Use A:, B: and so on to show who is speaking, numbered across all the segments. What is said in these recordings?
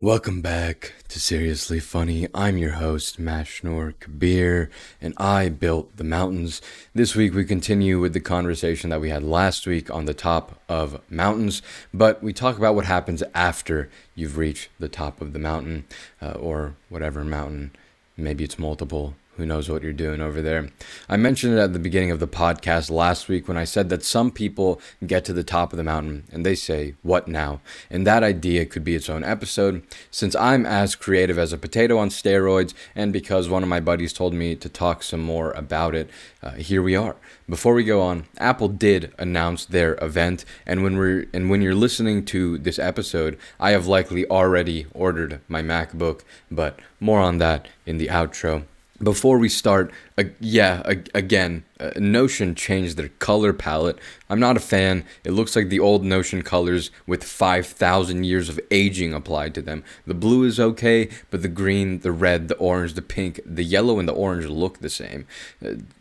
A: Welcome back to Seriously Funny. I'm your host, Mashnor Kabir, and I built the mountains. This week we continue with the conversation that we had last week on the top of mountains, but we talk about what happens after you've reached the top of the mountain, or whatever mountain. Maybe it's multiple. Who knows what you're doing over there? I mentioned it at the beginning of the podcast last week when I said that some people get to the top of the mountain and they say, "What now?" And that idea could be its own episode. Since I'm as creative as a potato on steroids, and because one of my buddies told me to talk some more about it, here we are. Before we go on, Apple did announce their event, and when you're listening to this episode, I have likely already ordered my MacBook, but more on that in the outro. Before we start, again, Notion changed their color palette. I'm not a fan. It looks like the old Notion colors with 5,000 years of aging applied to them. The blue is okay, but the green, the red, the orange, the pink, the yellow, and the orange look the same.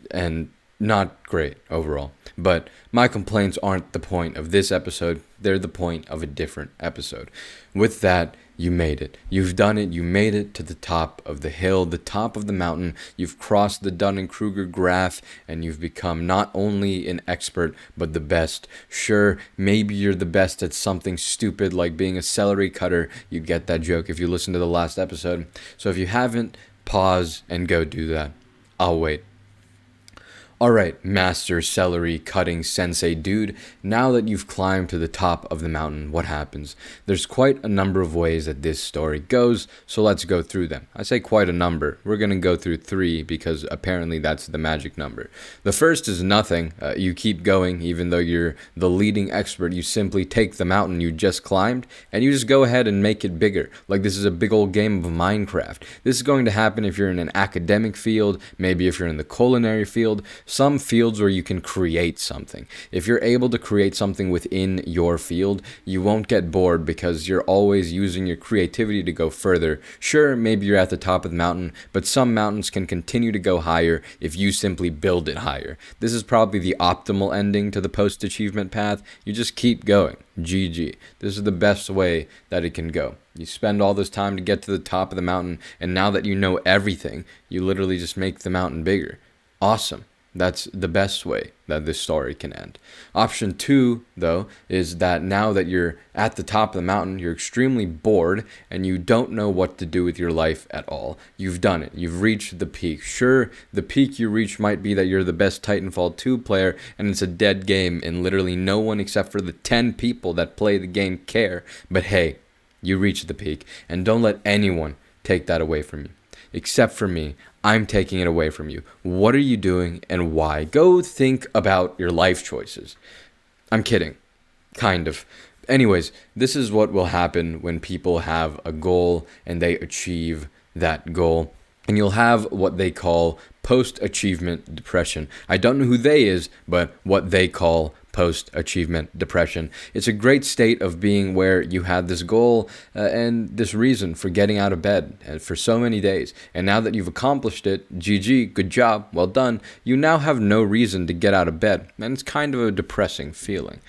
A: And not great overall. But my complaints aren't the point of this episode. They're the point of a different episode. With that, you made it. You've done it. You made it to the top of the hill, the top of the mountain. You've crossed the Dunning-Kruger graph, and you've become not only an expert, but the best. Sure, maybe you're the best at something stupid like being a celery cutter. You get that joke if you listen to the last episode. So if you haven't, pause and go do that. I'll wait. Alright, master celery cutting sensei dude, now that you've climbed to the top of the mountain, what happens? There's quite a number of ways that this story goes, so let's go through them. I say quite a number. We're going to go through 3 because apparently that's the magic number. The first is nothing. You keep going even though you're the leading expert. You simply take the mountain you just climbed and you just go ahead and make it bigger. Like this is a big old game of Minecraft. This is going to happen if you're in an academic field, maybe if you're in the culinary field, some fields where you can create something. If you're able to create something within your field, you won't get bored because you're always using your creativity to go further. Sure, maybe you're at the top of the mountain, but some mountains can continue to go higher if you simply build it higher. This is probably the optimal ending to the post-achievement path. You just keep going. GG. This is the best way that it can go. You spend all this time to get to the top of the mountain, and now that you know everything, you literally just make the mountain bigger. Awesome. That's the best way that this story can end. Option 2, though, is that now that you're at the top of the mountain, you're extremely bored and you don't know what to do with your life at all. You've done it. You've reached the peak. Sure, the peak you reach might be that you're the best Titanfall 2 player and it's a dead game and literally no one except for the 10 people that play the game care. But hey, you reached the peak, and don't let anyone take that away from you. Except for me, I'm taking it away from you. What are you doing and why? Go think about your life choices. I'm kidding. Kind of. Anyways, this is what will happen when people have a goal and they achieve that goal. And you'll have what they call post-achievement depression. I don't know who they is, but what they call post-achievement depression. It's a great state of being where you had this goal and this reason for getting out of bed for so many days. And now that you've accomplished it, GG, good job, well done, you now have no reason to get out of bed. And it's kind of a depressing feeling.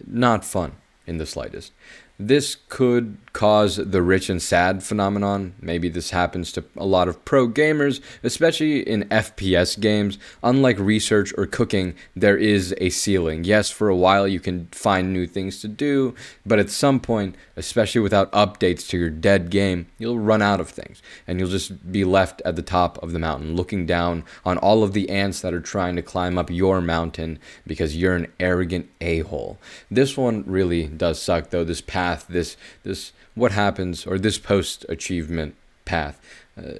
A: Not fun in the slightest. This could cause the rich and sad phenomenon. Maybe this happens to a lot of pro gamers, especially in FPS games. Unlike research or cooking, there is a ceiling. Yes, for a while you can find new things to do, but at some point, especially without updates to your dead game, you'll run out of things, and you'll just be left at the top of the mountain, looking down on all of the ants that are trying to climb up your mountain because you're an arrogant a-hole. This one really does suck, though, this path, this what happens, or this post-achievement path.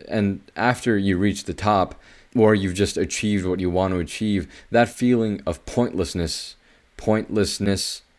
A: And after you reach the top, or you've just achieved what you want to achieve, that feeling of pointlessness,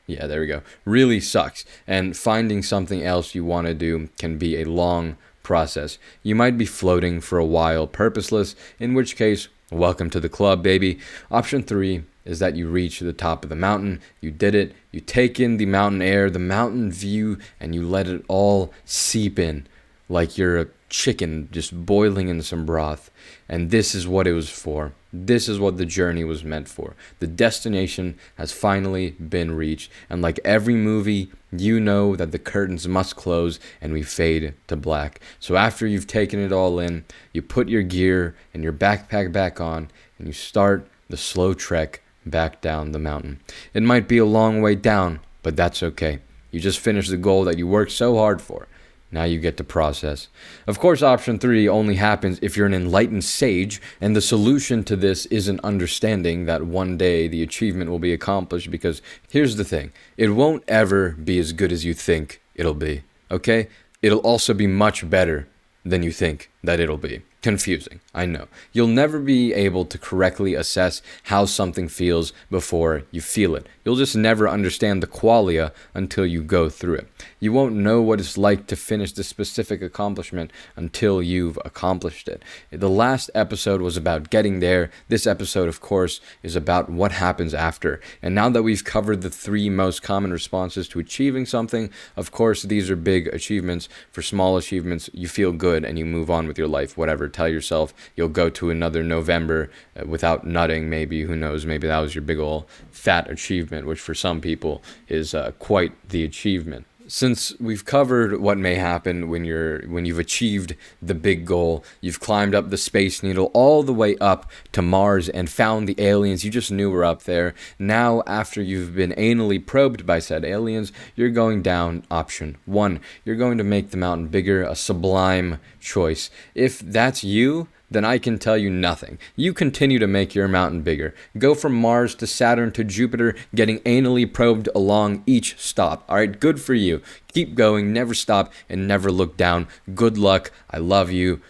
A: yeah, there we go, really sucks. And finding something else you want to do can be a long process. You might be floating for a while purposeless, in which case, welcome to the club, baby. Option 3 is that you reach the top of the mountain, you did it, you take in the mountain air, the mountain view, and you let it all seep in like you're a chicken just boiling in some broth. And this is what it was for. This is what the journey was meant for. The destination has finally been reached. And like every movie, you know that the curtains must close and we fade to black. So after you've taken it all in, you put your gear and your backpack back on and you start the slow trek back down the mountain. It might be a long way down, but that's okay. You just finished the goal that you worked so hard for. Now you get to process. Of course, option 3 only happens if you're an enlightened sage, and the solution to this isn't understanding that one day the achievement will be accomplished, because here's the thing. It won't ever be as good as you think it'll be, okay? It'll also be much better than you think that it'll be. Confusing, I know. You'll never be able to correctly assess how something feels before you feel it. You'll just never understand the qualia until you go through it. You won't know what it's like to finish the specific accomplishment until you've accomplished it. The last episode was about getting there. This episode, of course, is about what happens after. And now that we've covered the 3 most common responses to achieving something, of course, these are big achievements. For small achievements, you feel good and you move on with your life, whatever. Tell yourself you'll go to another November without nutting, maybe, who knows, maybe that was your big ol' fat achievement, which for some people is quite the achievement. Since we've covered what may happen when you've achieved the big goal, you've climbed up the Space Needle all the way up to Mars and found the aliens you just knew were up there. Now, after you've been anally probed by said aliens, you're going down option 1. You're going to make the mountain bigger, a sublime choice. If that's you, then I can tell you nothing. You continue to make your mountain bigger. Go from Mars to Saturn to Jupiter, getting anally probed along each stop. All right, good for you. Keep going, never stop, and never look down. Good luck. I love you.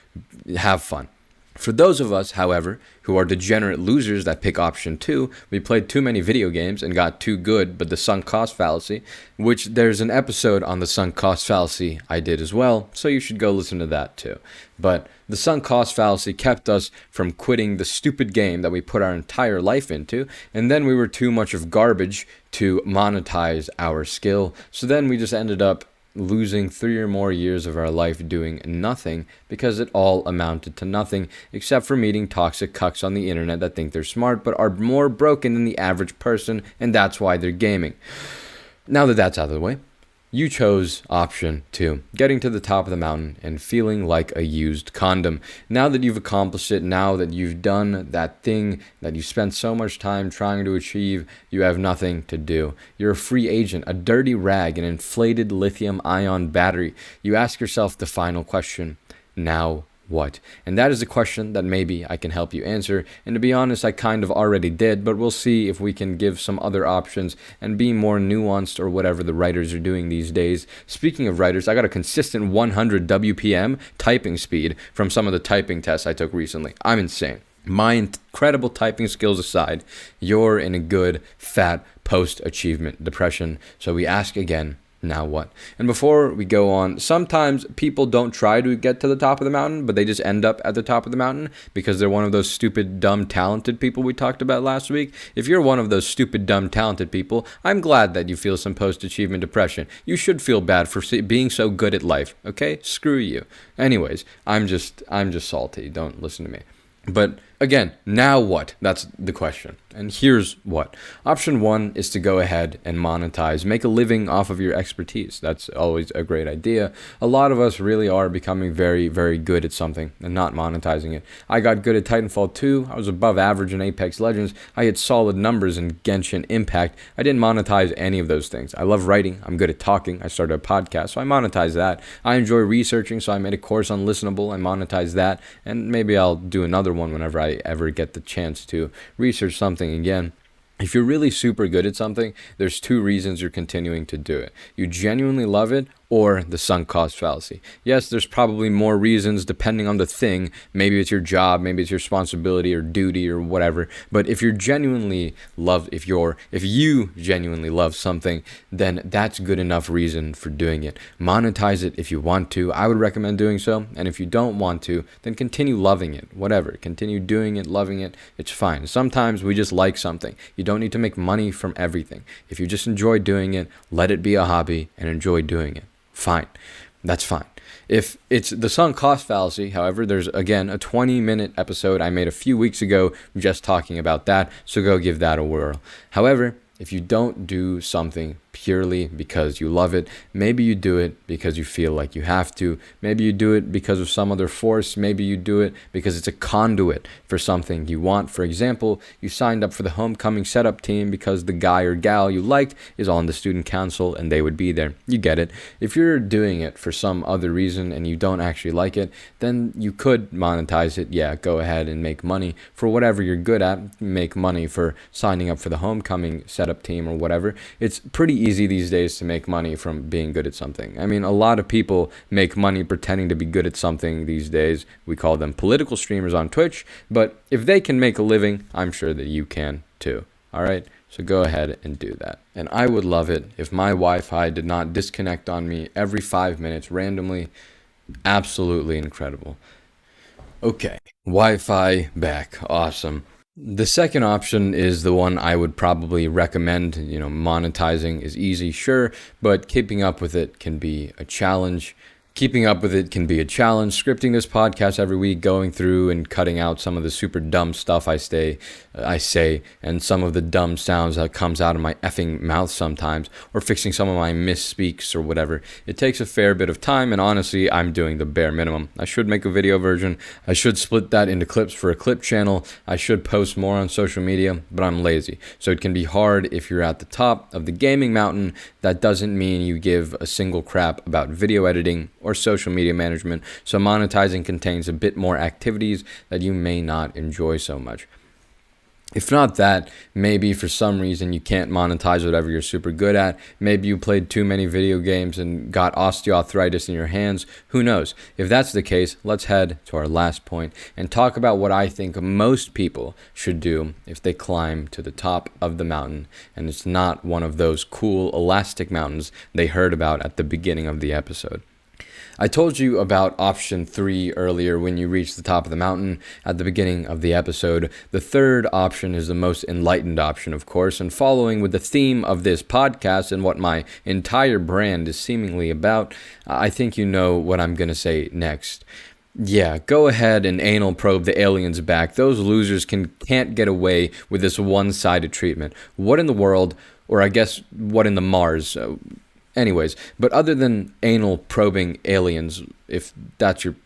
A: Have fun. For those of us, however, who are degenerate losers that pick option 2, we played too many video games and got too good, but the sunk cost fallacy, which there's an episode on the sunk cost fallacy I did as well, so you should go listen to that too. But the sunk cost fallacy kept us from quitting the stupid game that we put our entire life into, and then we were too much of garbage to monetize our skill, so then we just ended up losing 3 or more years of our life doing nothing because it all amounted to nothing except for meeting toxic cucks on the internet that think they're smart but are more broken than the average person, and that's why they're gaming. Now that that's out of the way, you chose option 2, getting to the top of the mountain and feeling like a used condom. Now that you've accomplished it, now that you've done that thing that you spent so much time trying to achieve, you have nothing to do. You're a free agent, a dirty rag, an inflated lithium-ion battery. You ask yourself the final question, now what? And that is a question that maybe I can help you answer. And to be honest, I kind of already did, but we'll see if we can give some other options and be more nuanced or whatever the writers are doing these days. Speaking of writers, I got a consistent 100 WPM typing speed from some of the typing tests I took recently. I'm insane. My incredible typing skills aside, you're in a good, fat, post-achievement depression. So we ask again, now what? And before we go on, sometimes people don't try to get to the top of the mountain, but they just end up at the top of the mountain because they're one of those stupid, dumb, talented people we talked about last week. If you're one of those stupid, dumb, talented people, I'm glad that you feel some post-achievement depression. You should feel bad for being so good at life, okay? Screw you. Anyways, I'm just salty. Don't listen to me. But again, now what? That's the question. And here's what. Option 1 is to go ahead and monetize, make a living off of your expertise. That's always a great idea. A lot of us really are becoming very, very good at something and not monetizing it. I got good at Titanfall 2. I was above average in Apex Legends. I had solid numbers in Genshin Impact. I didn't monetize any of those things. I love writing. I'm good at talking. I started a podcast, so I monetize that. I enjoy researching, so I made a course on Listenable. I monetize that. And maybe I'll do another one whenever I ever get the chance to research something again. If you're really super good at something, there's 2 reasons you're continuing to do it. You genuinely love it, or the sunk cost fallacy. Yes, there's probably more reasons depending on the thing. Maybe it's your job, maybe it's your responsibility or duty or whatever. But if you genuinely love something, then that's good enough reason for doing it. Monetize it if you want to. I would recommend doing so. And if you don't want to, then continue loving it. Whatever. Continue doing it, loving it. It's fine. Sometimes we just like something. You don't need to make money from everything. If you just enjoy doing it, let it be a hobby and enjoy doing it. Fine. That's fine. If it's the sunk cost fallacy, however, there's again a 20-minute episode I made a few weeks ago just talking about that, so go give that a whirl. However, if you don't do something purely because you love it, maybe you do it because you feel like you have to, maybe you do it because of some other force, maybe you do it because it's a conduit for something you want. For example, you signed up for the homecoming setup team because the guy or gal you liked is on the student council and they would be there. You get it. If you're doing it for some other reason and you don't actually like it, then you could monetize it. Yeah, go ahead and make money for whatever you're good at. Make money for signing up for the homecoming setup team or whatever. It's pretty easy these days to make money from being good at something. I mean, a lot of people make money pretending to be good at something these days. We call them political streamers on Twitch, but if they can make a living, I'm sure that you can too. All right, so go ahead and do that. And I would love it if my Wi-Fi did not disconnect on me every 5 minutes randomly. Absolutely incredible. Okay, Wi-Fi back. Awesome. The second option is the one I would probably recommend. Monetizing is easy, sure, but keeping up with it can be a challenge. Scripting this podcast every week, going through and cutting out some of the super dumb stuff I say, and some of the dumb sounds that comes out of my effing mouth sometimes, or fixing some of my misspeaks or whatever. It takes a fair bit of time, and honestly, I'm doing the bare minimum. I should make a video version. I should split that into clips for a clip channel. I should post more on social media, but I'm lazy. So it can be hard if you're at the top of the gaming mountain. That doesn't mean you give a single crap about video editing or social media management, so monetizing contains a bit more activities that you may not enjoy so much. If not that, maybe for some reason you can't monetize whatever you're super good at. Maybe you played too many video games and got osteoarthritis in your hands. Who knows? If that's the case, let's head to our last point and talk about what I think most people should do if they climb to the top of the mountain, and it's not one of those cool elastic mountains they heard about at the beginning of the episode. I told you about option 3 earlier when you reach the top of the mountain at the beginning of the episode. The third option is the most enlightened option, of course, and following with the theme of this podcast and what my entire brand is seemingly about, I think you know what I'm going to say next. Yeah, go ahead and anal probe the aliens back. Those losers can't get away with this one-sided treatment. What in the world, or I guess what in the Mars? Anyways, but other than anal probing aliens, if that's your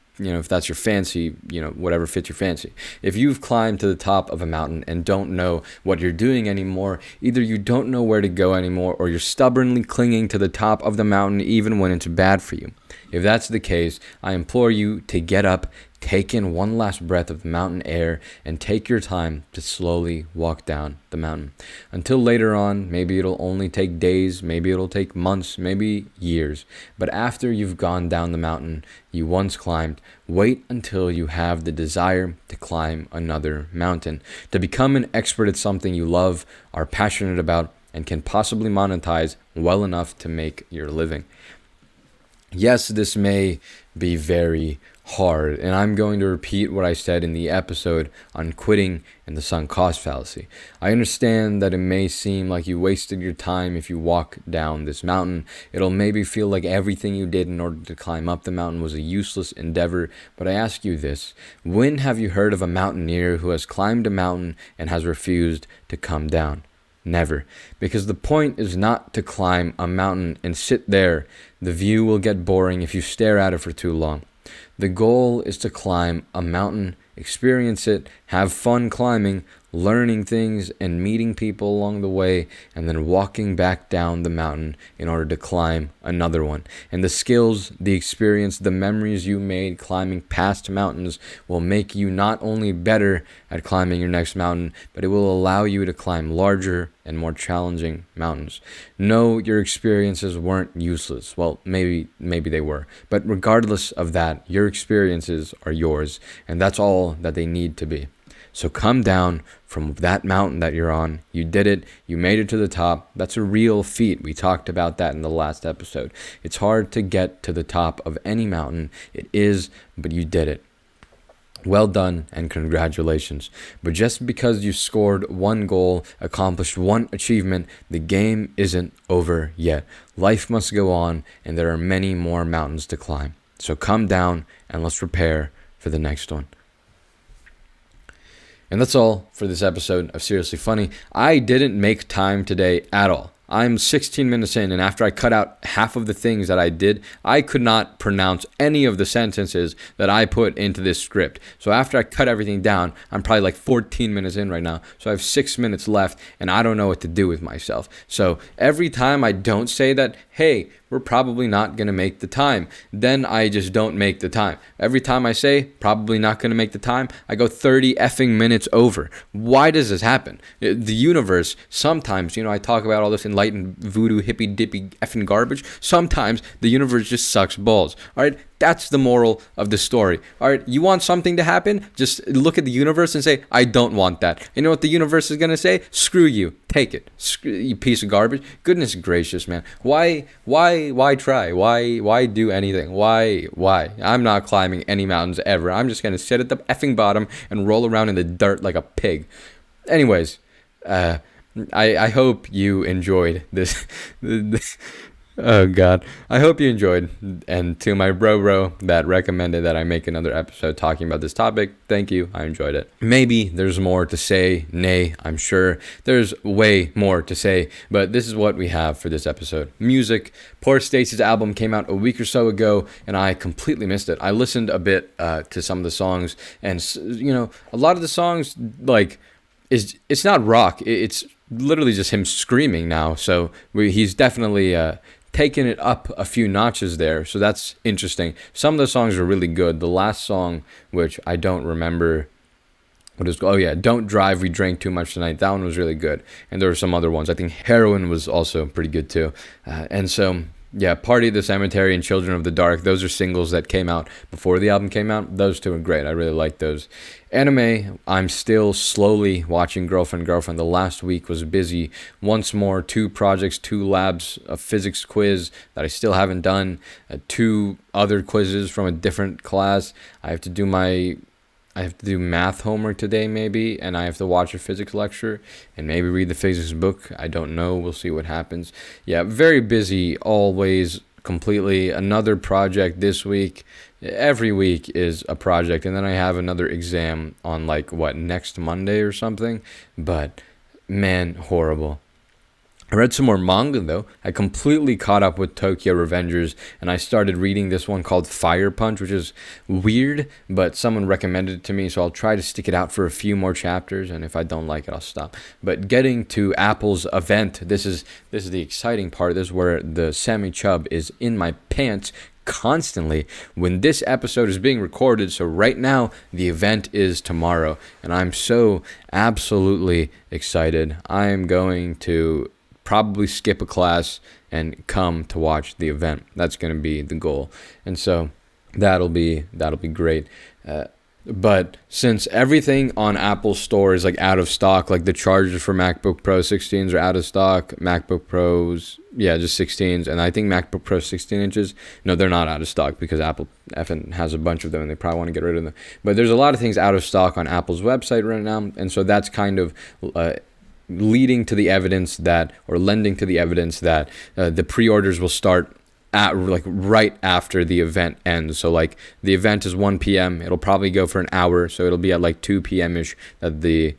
A: fancy, whatever fits your fancy. If you've climbed to the top of a mountain and don't know what you're doing anymore, either you don't know where to go anymore or you're stubbornly clinging to the top of the mountain even when it's bad for you. If that's the case, I implore you to get up, take in one last breath of the mountain air, and take your time to slowly walk down the mountain. Until later on, maybe it'll only take days, maybe it'll take months, maybe years. But after you've gone down the mountain you once climbed, wait until you have the desire to climb another mountain, to become an expert at something you love, are passionate about, and can possibly monetize well enough to make your living. Yes, this may be very hard, and I'm going to repeat what I said in the episode on quitting and the sunk cost fallacy. I understand that it may seem like you wasted your time if you walk down this mountain. It'll maybe feel like everything you did in order to climb up the mountain was a useless endeavor, but I ask you this: when have you heard of a mountaineer who has climbed a mountain and has refused to come down? Never. Because the point is not to climb a mountain and sit there. The view will get boring if you stare at it for too long. The goal is to climb a mountain, experience it, have fun climbing, learning things and meeting people along the way, and then walking back down the mountain in order to climb another one. And the skills, the experience, the memories you made climbing past mountains will make you not only better at climbing your next mountain, but it will allow you to climb larger and more challenging mountains. No, your experiences weren't useless. Well, maybe they were. But regardless of that, your experiences are yours, and that's all that they need to be. So come down from that mountain that you're on. You did it. You made it to the top. That's a real feat. We talked about that in the last episode. It's hard to get to the top of any mountain. It is, but you did it. Well done and congratulations. But just because you scored one goal, accomplished one achievement, the game isn't over yet. Life must go on, and there are many more mountains to climb. So come down and let's prepare for the next one. And that's all for this episode of Seriously Funny. I didn't make time today at all. I'm 16 minutes in, and after I cut out half of the things that I did, I could not pronounce any of the sentences that I put into this script. So after I cut everything down, I'm probably like 14 minutes in right now. So I have 6 minutes left, and I don't know what to do with myself. So every time I don't say that, hey, we're probably not going to make the time, then I just don't make the time. Every time I say, probably not going to make the time, I go 30 effing minutes over. Why does this happen? The universe, sometimes, I talk about all this enlightened voodoo hippy dippy effing garbage. Sometimes the universe just sucks balls. All right? That's the moral of the story. All right, you want something to happen? Just look at the universe and say, I don't want that. You know what the universe is going to say? Screw you. Take it. Screw you, piece of garbage. Goodness gracious, man. Why try? Why do anything? Why? I'm not climbing any mountains ever. I'm just going to sit at the effing bottom and roll around in the dirt like a pig. Anyways, I hope you enjoyed this. Oh, God. I hope you enjoyed. And to my bro that recommended that I make another episode talking about this topic, thank you. I enjoyed it. Maybe there's more to say. Nay, I'm sure there's way more to say. But this is what we have for this episode. Music. Poor Stacy's album came out a week or so ago, and I completely missed it. I listened a bit to some of the songs, and, a lot of the songs, it's not rock. It's literally just him screaming now. So he's definitely taken it up a few notches there, so that's interesting. Some of the songs are really good. The last song, which I don't remember what is, Don't Drive, We Drank Too Much Tonight, that one was really good. And there were some other ones. I think Heroin was also pretty good too. Party at the Cemetery and Children of the Dark, those are singles that came out before the album came out. Those two are great. I really like those. Anime, I'm still slowly watching Girlfriend. The last week was busy. Once more, 2 projects, 2 labs, a physics quiz that I still haven't done, 2 other quizzes from a different class. I have to do math homework today, maybe, and I have to watch a physics lecture and maybe read the physics book. I don't know. We'll see what happens. Yeah, very busy always, completely. Another project this week. Every week is a project, and then I have another exam on next Monday or something. But man, horrible. I read some more manga, though. I completely caught up with Tokyo Revengers, and I started reading this one called Fire Punch, which is weird, but someone recommended it to me, so I'll try to stick it out for a few more chapters, and if I don't like it, I'll stop. But getting to Apple's event, this is the exciting part. This is where the Sammy Chubb is in my pants constantly when this episode is being recorded. So right now the event is tomorrow, and I'm so absolutely excited. I'm going to probably skip a class and come to watch the event. That's going to be the goal, and so that'll be great. But since everything on Apple Store is out of stock, like the chargers for MacBook Pro 16s are out of stock, MacBook Pros, just 16s, and I think MacBook Pro 16 inches, no, they're not out of stock because Apple effing has a bunch of them and they probably want to get rid of them. But there's a lot of things out of stock on Apple's website right now, and so that's kind of lending to the evidence that the pre-orders will start at right after the event ends. So the event is 1 p.m. It'll probably go for an hour, so it'll be at 2 p.m. ish that the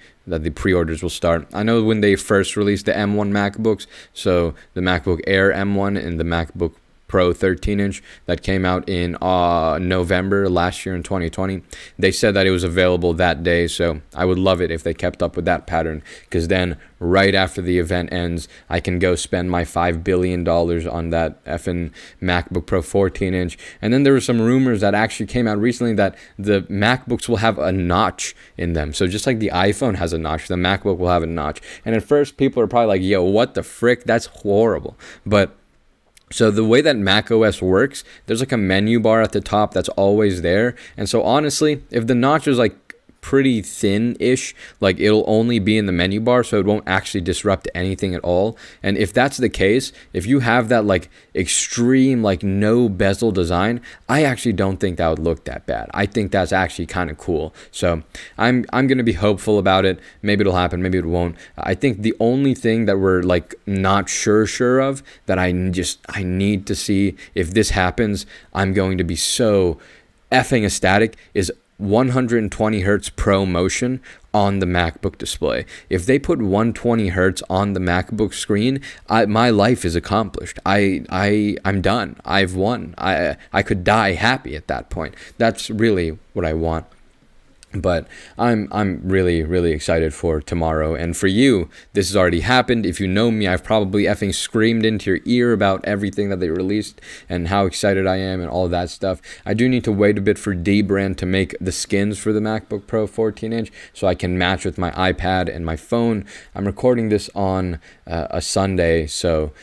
A: pre-orders will start. I know when they first released the M1 MacBooks, so the MacBook Air M1 and the MacBook Pro 13-inch that came out in November last year in 2020. They said that it was available that day, so I would love it if they kept up with that pattern, because then right after the event ends, I can go spend my $5 billion on that effing MacBook Pro 14-inch. And then there were some rumors that actually came out recently that the MacBooks will have a notch in them. So just like the iPhone has a notch, the MacBook will have a notch. And at first, people are probably like, yo, what the frick? That's horrible. But so the way that macOS works, there's a menu bar at the top that's always there. And so honestly, if the notch is pretty thin-ish. Like, it'll only be in the menu bar, so it won't actually disrupt anything at all. And if that's the case, if you have that like extreme like no bezel design, I actually don't think that would look that bad. I think that's actually kind of cool. So I'm gonna be hopeful about it. Maybe it'll happen, maybe it won't. I think the only thing that we're like not sure of, that I need to see, if this happens, I'm going to be so effing ecstatic, is 120 hertz Pro Motion on the MacBook display. If they put 120 hertz on the MacBook screen, my life is accomplished. I'm done. I've won. I could die happy at that point. That's really what I want. But I'm really, really excited for tomorrow. And for you, this has already happened. If you know me, I've probably effing screamed into your ear about everything that they released and how excited I am and all of that stuff. I do need to wait a bit for Dbrand to make the skins for the MacBook Pro 14-inch so I can match with my iPad and my phone. I'm recording this on a Sunday, so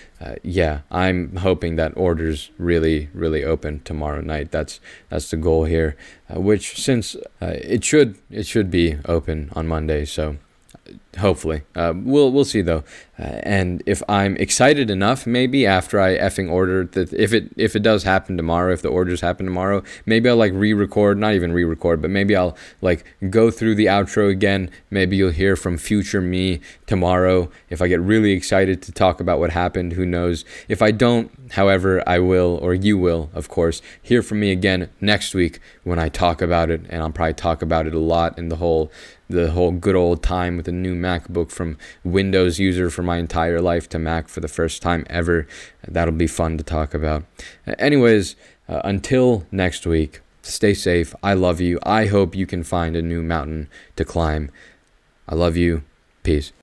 A: yeah, I'm hoping that orders really, really open tomorrow night. That's the goal here. Which, since it should be open on Monday, so hopefully we'll see though. And if I'm excited enough, maybe after I effing order that, if it does happen tomorrow, if the orders happen tomorrow, maybe I'll like re-record, not even re-record, but maybe I'll like go through the outro again. Maybe you'll hear from future me tomorrow if I get really excited to talk about what happened. Who knows? If I don't, however, I will, or you will, of course, hear from me again next week when I talk about it, and I'll probably talk about it a lot in the whole good old time with a new MacBook from Windows user for my entire life to Mac for the first time ever. That'll be fun to talk about. Anyways, until next week, stay safe. I love you. I hope you can find a new mountain to climb. I love you. Peace.